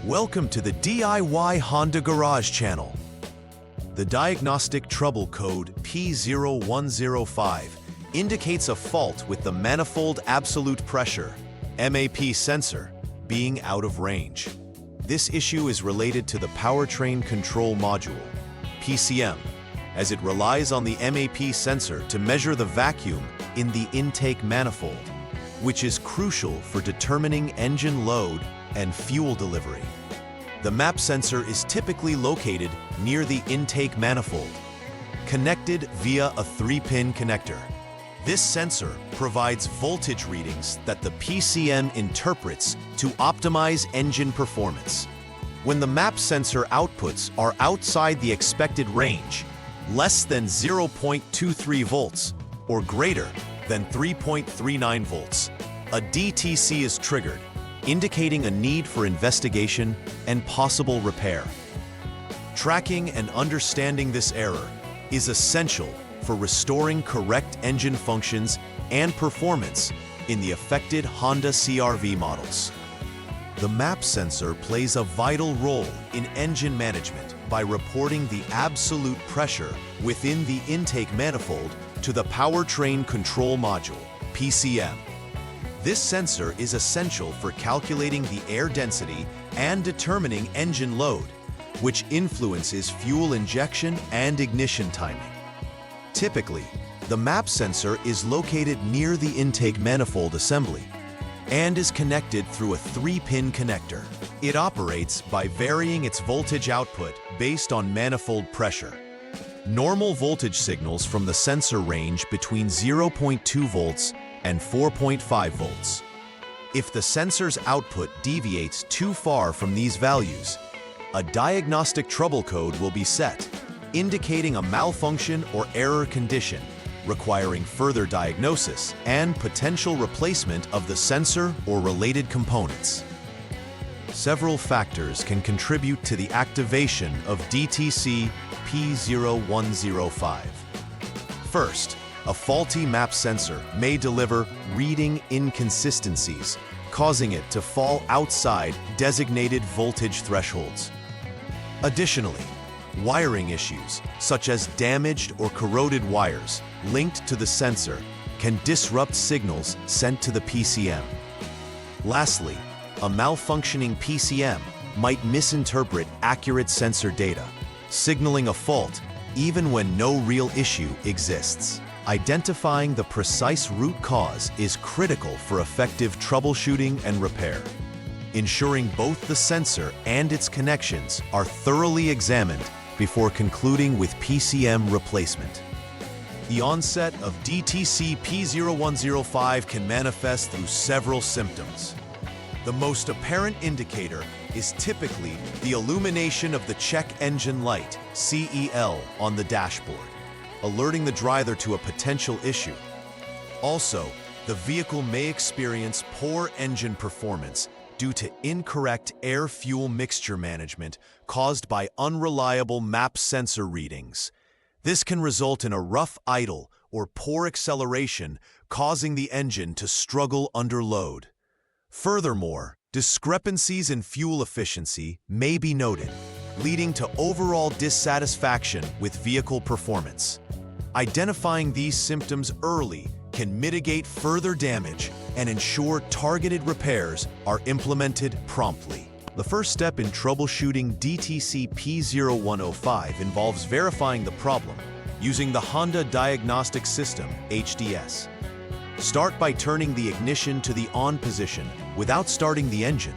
Welcome to the DIY Honda Garage channel. The diagnostic trouble code P0105 indicates a fault with the manifold absolute pressure (MAP) sensor being out of range. This issue is related to the powertrain control module, PCM, as it relies on the MAP sensor to measure the vacuum in the intake manifold, which is crucial for determining engine load and fuel delivery. The MAP sensor is typically located near the intake manifold, connected via a 3-pin connector. This sensor provides voltage readings that the PCM interprets to optimize engine performance. When the MAP sensor outputs are outside the expected range, less than 0.23 volts or greater than 3.39 volts, a DTC is triggered, indicating a need for investigation and possible repair. Tracking and understanding this error is essential for restoring correct engine functions and performance in the affected Honda CRV models. The MAP sensor plays a vital role in engine management by reporting the absolute pressure within the intake manifold to the powertrain control module, PCM. This sensor is essential for calculating the air density and determining engine load, which influences fuel injection and ignition timing. Typically, the MAP sensor is located near the intake manifold assembly and is connected through a 3-pin connector. It operates by varying its voltage output based on manifold pressure. Normal voltage signals from the sensor range between 0.2 volts and 4.5 volts. If the sensor's output deviates too far from these values, a diagnostic trouble code will be set, indicating a malfunction or error condition, requiring further diagnosis and potential replacement of the sensor or related components. Several factors can contribute to the activation of DTC P0105. First, a faulty MAP sensor may deliver reading inconsistencies, causing it to fall outside designated voltage thresholds. Additionally, wiring issues, such as damaged or corroded wires linked to the sensor, can disrupt signals sent to the PCM. Lastly, a malfunctioning PCM might misinterpret accurate sensor data, signaling a fault even when no real issue exists. Identifying the precise root cause is critical for effective troubleshooting and repair, ensuring both the sensor and its connections are thoroughly examined before concluding with PCM replacement. The onset of DTC P0105 can manifest through several symptoms. The most apparent indicator is typically the illumination of the check engine light, CEL, on the dashboard, alerting the driver to a potential issue. Also, the vehicle may experience poor engine performance due to incorrect air-fuel mixture management caused by unreliable MAP sensor readings. This can result in a rough idle or poor acceleration, causing the engine to struggle under load. Furthermore, discrepancies in fuel efficiency may be noted, leading to overall dissatisfaction with vehicle performance. Identifying these symptoms early can mitigate further damage and ensure targeted repairs are implemented promptly. The first step in troubleshooting DTC P0105 involves verifying the problem using the Honda Diagnostic System, HDS. Start by turning the ignition to the on position without starting the engine.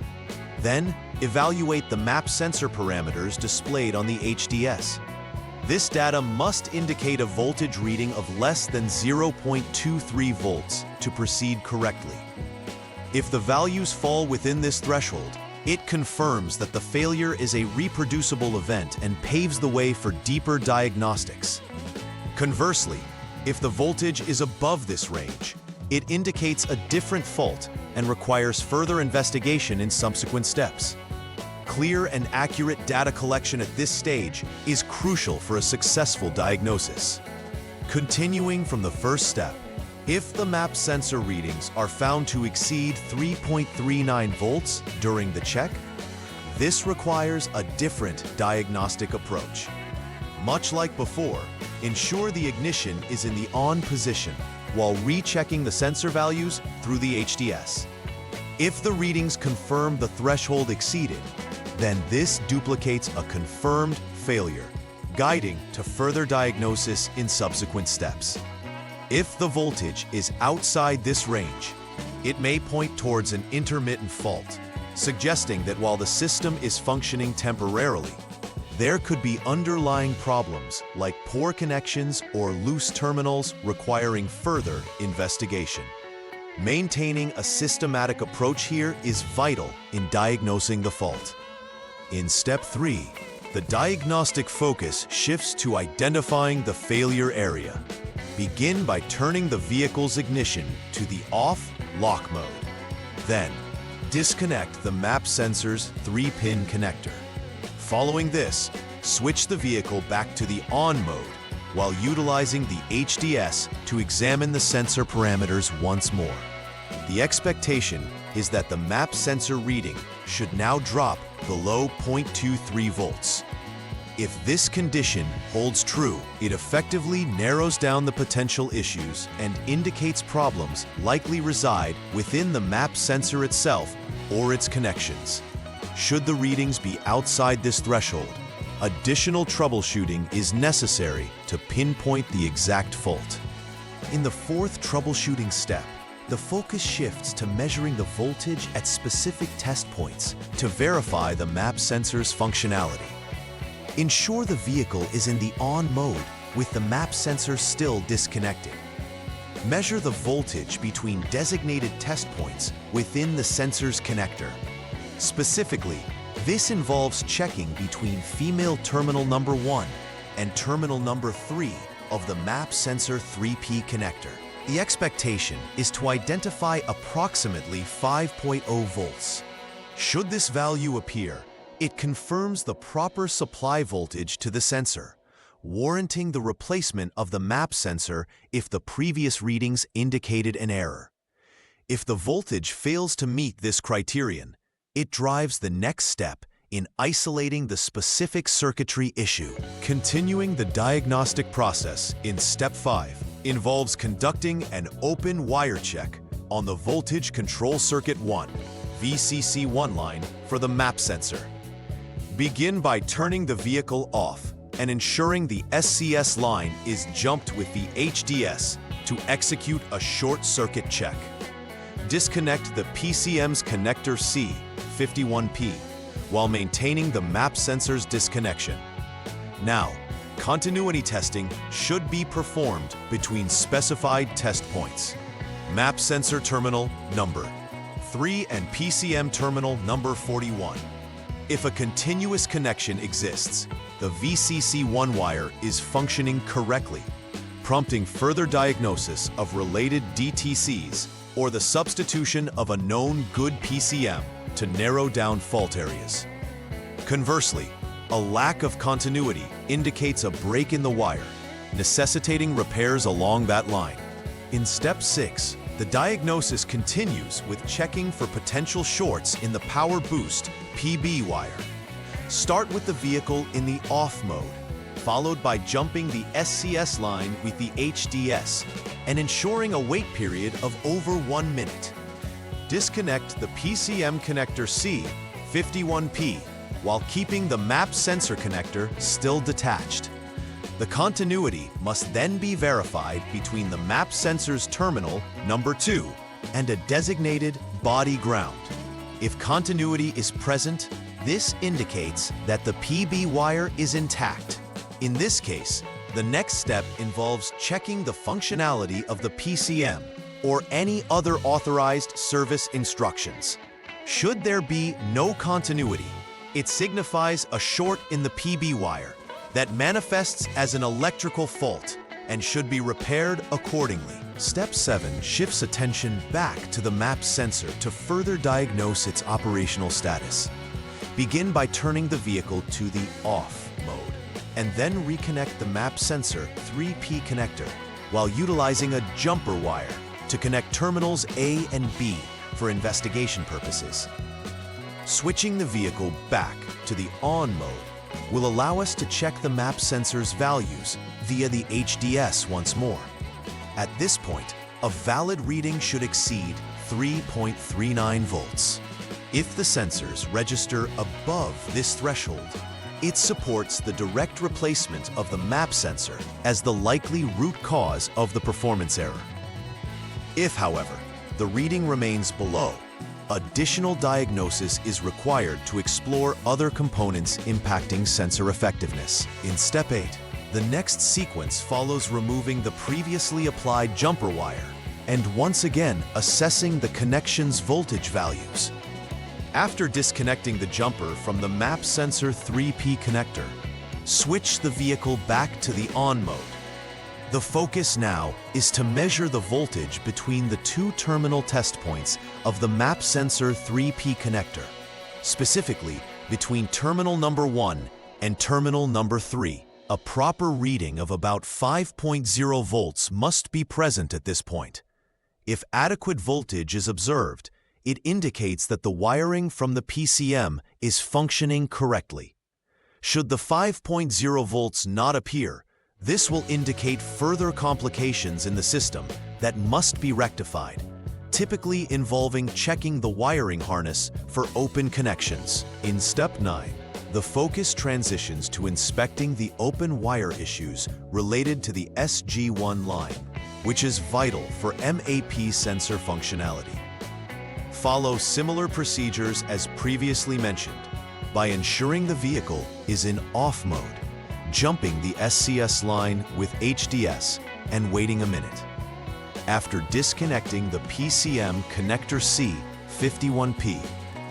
Then, evaluate the MAP sensor parameters displayed on the HDS. This data must indicate a voltage reading of less than 0.23 volts to proceed correctly. If the values fall within this threshold, it confirms that the failure is a reproducible event and paves the way for deeper diagnostics. Conversely, if the voltage is above this range, it indicates a different fault and requires further investigation in subsequent steps. Clear and accurate data collection at this stage is crucial for a successful diagnosis. Continuing from the first step, if the MAP sensor readings are found to exceed 3.39 volts during the check, This requires a different diagnostic approach. Much like before, ensure the ignition is in the on position while rechecking the sensor values through the HDS. If the readings confirm the threshold exceeded, then this duplicates a confirmed failure, guiding to further diagnosis in subsequent steps. If the voltage is outside this range, it may point towards an intermittent fault, suggesting that while the system is functioning temporarily, there could be underlying problems like poor connections or loose terminals requiring further investigation. Maintaining a systematic approach here is vital in diagnosing the fault. In Step 3, the diagnostic focus shifts to identifying the failure area. Begin by turning the vehicle's ignition to the off lock mode. Then, disconnect the map sensor's 3-pin connector. Following this, switch the vehicle back to the on mode while utilizing the HDS to examine the sensor parameters once more. The expectation is that the map sensor reading should now drop below 0.23 volts. If this condition holds true, it effectively narrows down the potential issues and indicates problems likely reside within the map sensor itself or its connections. Should the readings be outside this threshold, additional troubleshooting is necessary to pinpoint the exact fault. In the fourth troubleshooting step, the focus shifts to measuring the voltage at specific test points to verify the map sensor's functionality. Ensure the vehicle is in the on mode with the map sensor still disconnected. Measure the voltage between designated test points within the sensor's connector. Specifically, this involves checking between female terminal number 1 and terminal number 3 of the map sensor 3P connector. The expectation is to identify approximately 5.0 volts. Should this value appear, it confirms the proper supply voltage to the sensor, warranting the replacement of the map sensor if the previous readings indicated an error. If the voltage fails to meet this criterion, it drives the next step in isolating the specific circuitry issue. Continuing the diagnostic process in Step 5 involves conducting an open wire check on the voltage control circuit 1, VCC1 line for the map sensor. Begin by turning the vehicle off and ensuring the SCS line is jumped with the HDS to execute a short circuit check. Disconnect the PCM's connector C, 51P, while maintaining the map sensor's disconnection. Now, continuity testing should be performed between specified test points. Map sensor terminal number 3 and PCM terminal number 41. If a continuous connection exists, the VCC1 wire is functioning correctly, prompting further diagnosis of related DTCs or the substitution of a known good PCM to narrow down fault areas. Conversely, a lack of continuity indicates a break in the wire, necessitating repairs along that line. In Step 6, the diagnosis continues with checking for potential shorts in the power boost PB wire. Start with the vehicle in the off mode, followed by jumping the SCS line with the HDS and ensuring a wait period of over 1 minute. Disconnect the PCM connector C, 51P, while keeping the map sensor connector still detached. The continuity must then be verified between the map sensor's terminal number 2 and a designated body ground. If continuity is present, this indicates that the PB wire is intact. In this case, the next step involves checking the functionality of the PCM or any other authorized service instructions. Should there be no continuity, it signifies a short in the PB wire that manifests as an electrical fault and should be repaired accordingly. Step 7 shifts attention back to the map sensor to further diagnose its operational status. Begin by turning the vehicle to the off mode and then reconnect the map sensor 3P connector while utilizing a jumper wire to connect terminals A and B for investigation purposes. Switching the vehicle back to the on mode will allow us to check the map sensor's values via the HDS once more. At this point, a valid reading should exceed 3.39 volts. If the sensors register above this threshold, it supports the direct replacement of the map sensor as the likely root cause of the performance error. If, however, the reading remains below, additional diagnosis is required to explore other components impacting sensor effectiveness. In Step 8, the next sequence follows removing the previously applied jumper wire and once again assessing the connection's voltage values. After disconnecting the jumper from the map sensor 3P connector, switch the vehicle back to the on mode. The focus now is to measure the voltage between the two terminal test points of the map sensor 3P connector, specifically between terminal number 1 and terminal number 3. A proper reading of about 5.0 volts must be present at this point. If adequate voltage is observed, it indicates that the wiring from the PCM is functioning correctly. Should the 5.0 volts not appear, this will indicate further complications in the system that must be rectified, typically involving checking the wiring harness for open connections. In Step 9, the focus transitions to inspecting the open wire issues related to the SG1 line, which is vital for MAP sensor functionality. Follow similar procedures as previously mentioned by ensuring the vehicle is in off mode, jumping the SCS line with HDS and waiting a minute. After disconnecting the PCM connector C 51P,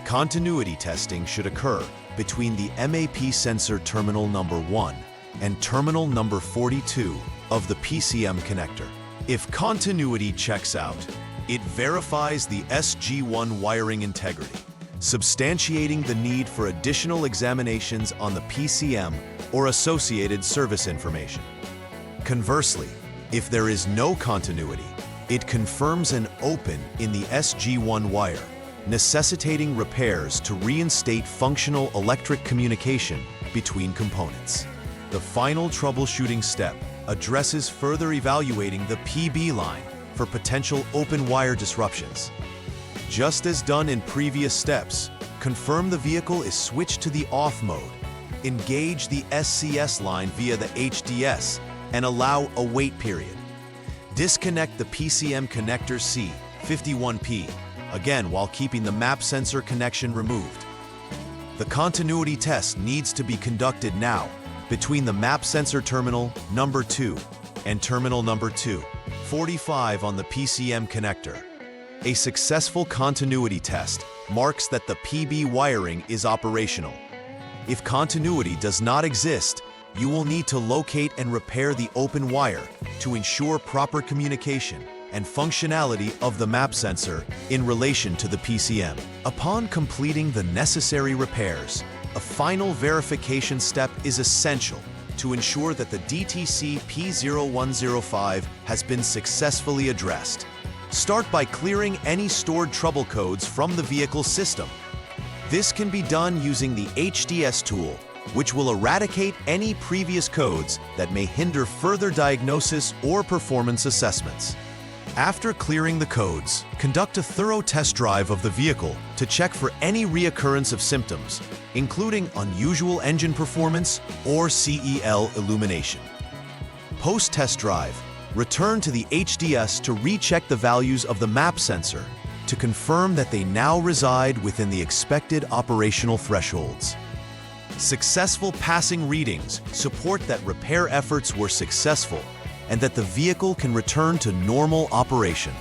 continuity testing should occur between the MAP sensor terminal number 1 and terminal number 42 of the PCM connector. If continuity checks out, it verifies the SG1 wiring integrity, substantiating the need for additional examinations on the PCM or associated service information. Conversely, if there is no continuity, it confirms an open in the SG1 wire, necessitating repairs to reinstate functional electric communication between components. The final troubleshooting step addresses further evaluating the PB line for potential open wire disruptions. Just as done in previous steps, confirm the vehicle is switched to the off mode, engage the SCS line via the HDS, and allow a wait period. Disconnect the PCM connector C 51P, again while keeping the map sensor connection removed. The continuity test needs to be conducted now between the map sensor terminal number 2 and terminal number 245 on the PCM connector. A successful continuity test marks that the PB wiring is operational. If continuity does not exist, you will need to locate and repair the open wire to ensure proper communication and functionality of the map sensor in relation to the PCM. Upon completing the necessary repairs, a final verification step is essential to ensure that the DTC P0105 has been successfully addressed. Start by clearing any stored trouble codes from the vehicle system. This can be done using the HDS tool, which will eradicate any previous codes that may hinder further diagnosis or performance assessments. After clearing the codes, conduct a thorough test drive of the vehicle to check for any reoccurrence of symptoms, including unusual engine performance or CEL illumination. Post-test drive, return to the HDS to recheck the values of the map sensor to confirm that they now reside within the expected operational thresholds. Successful passing readings support that repair efforts were successful and that the vehicle can return to normal operation.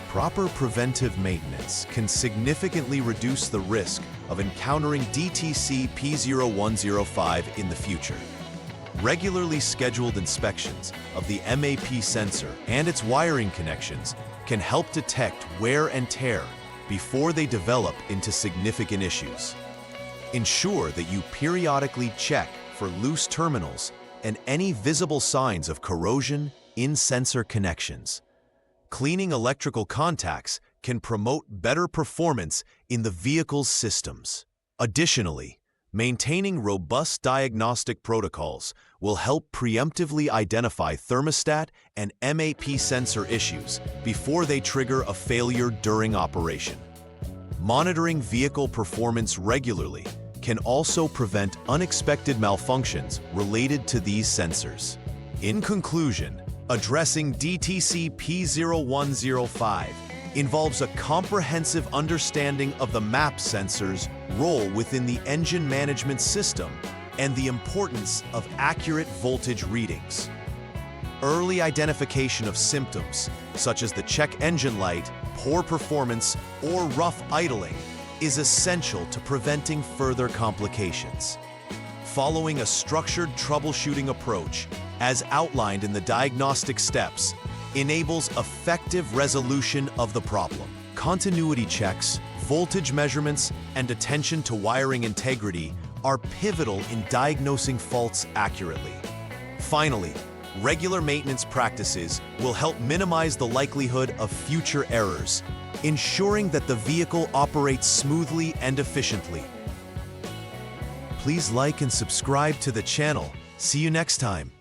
Proper preventive maintenance can significantly reduce the risk of encountering DTC P0105 in the future. Regularly scheduled inspections of the MAP sensor and its wiring connections can help detect wear and tear before they develop into significant issues. Ensure that you periodically check for loose terminals and any visible signs of corrosion in sensor connections. Cleaning electrical contacts can promote better performance in the vehicle's systems. Additionally, maintaining robust diagnostic protocols will help preemptively identify thermostat and MAP sensor issues before they trigger a failure during operation. Monitoring vehicle performance regularly can also prevent unexpected malfunctions related to these sensors. In conclusion, addressing DTC P0105 involves a comprehensive understanding of the MAP sensor's role within the engine management system and the importance of accurate voltage readings. Early identification of symptoms, such as the check engine light, poor performance, or rough idling, is essential to preventing further complications. Following a structured troubleshooting approach, as outlined in the diagnostic steps, enables effective resolution of the problem. Continuity checks, voltage measurements, and attention to wiring integrity are pivotal in diagnosing faults accurately. Finally, regular maintenance practices will help minimize the likelihood of future errors, ensuring that the vehicle operates smoothly and efficiently. Please like and subscribe to the channel. See you next time.